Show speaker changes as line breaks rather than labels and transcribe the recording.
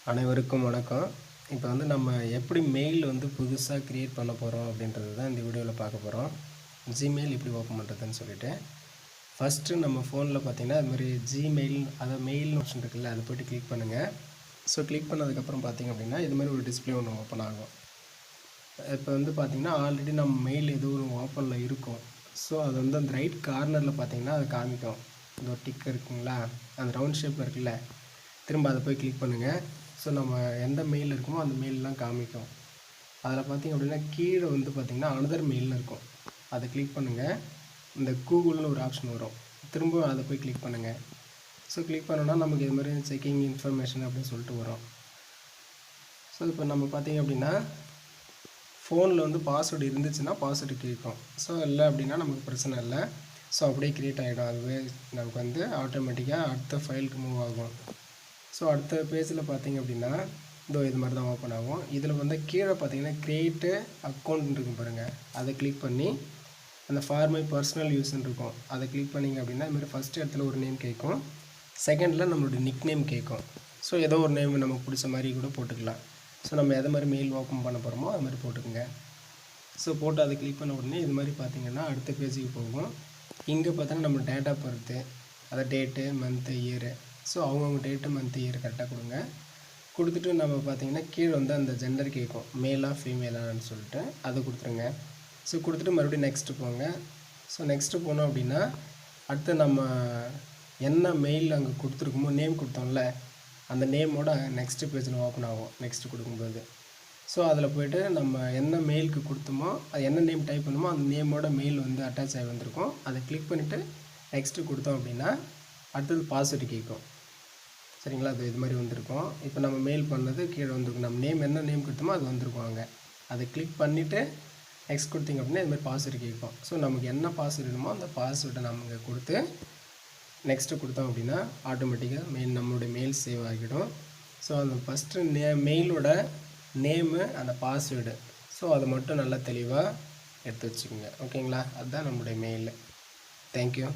அனைவருக்கும் வணக்கம். இப்போ வந்து நம்ம எப்படி மெயில் வந்து புதுசாக க்ரியேட் பண்ண போகிறோம் அப்படின்றது தான் இந்த வீடியோவில் பார்க்க போகிறோம். ஜிமெயில் எப்படி ஓப்பன் பண்ணுறதுன்னு சொல்லிட்டு ஃபஸ்ட்டு நம்ம ஃபோனில் பார்த்தீங்கன்னா அது மாதிரி ஜிமெயில் அதாவது மெயில்னு ஆப்ஷன் இருக்குல்ல, அதை போய்ட்டு கிளிக் பண்ணுங்கள். ஸோ கிளிக் பண்ணதுக்கப்புறம் பார்த்திங்க அப்படின்னா இது மாதிரி ஒரு டிஸ்பிளே ஒன்று ஓப்பன் ஆகும். இப்போ வந்து பார்த்திங்கன்னா ஆல்ரெடி நம்ம மெயில் ஏதோ ஒரு ஓப்பனில் இருக்கும். ஸோ அது வந்து அந்த ரைட் கார்னரில் பார்த்திங்கன்னா அது காமிக்கும். இந்த ஒரு டிக் இருக்குங்களா, அந்த ரவுண்ட் ஷேப் இருக்குல்ல, திரும்ப அதை போய் கிளிக் பண்ணுங்கள். ஸோ நம்ம எந்த மெயில் இருக்குமோ அந்த மெயிலெலாம் காமிக்கும். அதில் பார்த்திங்க அப்படின்னா கீழே வந்து பார்த்திங்கன்னா அனதர் மெயில்னு இருக்கும். அதை கிளிக் பண்ணுங்கள். இந்த கூகுள்னு ஒரு ஆப்ஷன் வரும். திரும்ப அதை போய் கிளிக் பண்ணுங்கள். ஸோ கிளிக் பண்ணோன்னா நமக்கு இது மாதிரி செக்கிங் இன்ஃபர்மேஷன் அப்படின்னு சொல்லிட்டு வரும். ஸோ இப்போ நம்ம பார்த்திங்க அப்படின்னா ஃபோனில் வந்து பாஸ்வேர்டு இருந்துச்சுன்னா பாஸ்வேர்டு கேட்கும். ஸோ இல்லை அப்படின்னா நமக்கு பிரச்சனை இல்லை. ஸோ அப்படியே க்ரியேட் ஆகிடும். அதுவே நமக்கு வந்து ஆட்டோமேட்டிக்காக அடுத்த ஃபைலுக்கு மூவ் ஆகும். ஸோ அடுத்த பேஜில் பார்த்திங்க அப்படின்னா இது மாதிரி தான் ஓப்பன் ஆகும். இதில் வந்து கீழே பார்த்திங்கன்னா க்ரியேட்டு அக்கௌண்ட் இருக்கும் பாருங்கள், அதை கிளிக் பண்ணி அந்த ஃபார் மை பர்சனல் யூஸ்ன்னு இருக்கும். அதை கிளிக் பண்ணிங்க அப்படின்னா இதுமாதிரி ஃபஸ்ட்டு இடத்துல ஒரு நேம் கேட்கும், செகண்டில் நம்மளுடைய நிக் நேம் கேட்கும். ஸோ ஏதோ ஒரு நேம் நமக்கு பிடிச்ச மாதிரி கூட போட்டுக்கலாம். ஸோ நம்ம எதை மாதிரி மெயில் ஓப்பன் பண்ண போகிறோமோ அது மாதிரி போட்டுக்கோங்க. ஸோ போட்டு அதை கிளிக் பண்ண உடனே இது மாதிரி பார்த்திங்கன்னா அடுத்த பேஜுக்கு போகும். இங்கே பார்த்தோன்னா நம்ம டேட் ஆஃப் பர்த்து, அதை டேட்டு, மந்த்து, இயரு, ஸோ அவங்கவுங்க டேட்டு, மந்த்து, இயர் கரெக்டாக கொடுங்க. கொடுத்துட்டு நம்ம பார்த்திங்கன்னா கீழே வந்து அந்த ஜெண்டர் கேட்கும், மேலாக ஃபீமேலான்னு சொல்லிட்டு அதை கொடுத்துருங்க. ஸோ கொடுத்துட்டு மறுபடியும் நெக்ஸ்ட்டு போங்க. ஸோ நெக்ஸ்ட்டு போனோம் அப்படின்னா அடுத்து நம்ம என்ன மெயில் அங்கே கொடுத்துருக்கோமோ நேம் கொடுத்தோம்ல, அந்த நேமோட நெக்ஸ்ட்டு பேஜில் ஓப்பன் ஆகும் நெக்ஸ்ட்டு கொடுக்கும்போது. ஸோ அதில் போய்ட்டு நம்ம என்ன மெயிலுக்கு கொடுத்தோமோ அது என்ன நேம் டைப் பண்ணுமோ அந்த நேமோட மெயில் வந்து அட்டாச் ஆகி வந்திருக்கும். அதை கிளிக் பண்ணிவிட்டு நெக்ஸ்ட்டு கொடுத்தோம் அப்படின்னா அடுத்தது பாஸ்வேர்டு கேட்கும். சரிங்களா, அது இது மாதிரி வந்திருக்கும். இப்போ நம்ம மெயில் பண்ணது கீழே வந்திருக்கும். நம்ம நேம் என்ன நேம் கொடுத்தோமோ அது வந்திருக்கும் அங்கே. அதை கிளிக் பண்ணிவிட்டு நெக்ஸ்ட் கொடுத்திங்க அப்படின்னா இதுமாதிரி பாஸ்வேர்டு கேட்கும். ஸோ நமக்கு என்ன பாஸ்வேர்டு வேணுமோ அந்த பாஸ்வேர்டை நம்ம இங்கே கொடுத்து நெக்ஸ்ட்டு கொடுத்தோம் அப்படின்னா ஆட்டோமேட்டிக்காக நம்மளுடைய மெயில் சேவ் ஆகிடும். ஸோ அந்த ஃபஸ்ட்டு மெயிலோட நேமு, அந்த பாஸ்வேர்டு, ஸோ அதை மட்டும் நல்லா தெளிவாக எடுத்து வச்சுக்கோங்க. ஓகேங்களா, அதுதான் நம்மளுடைய மெயில். தேங்க்யூ.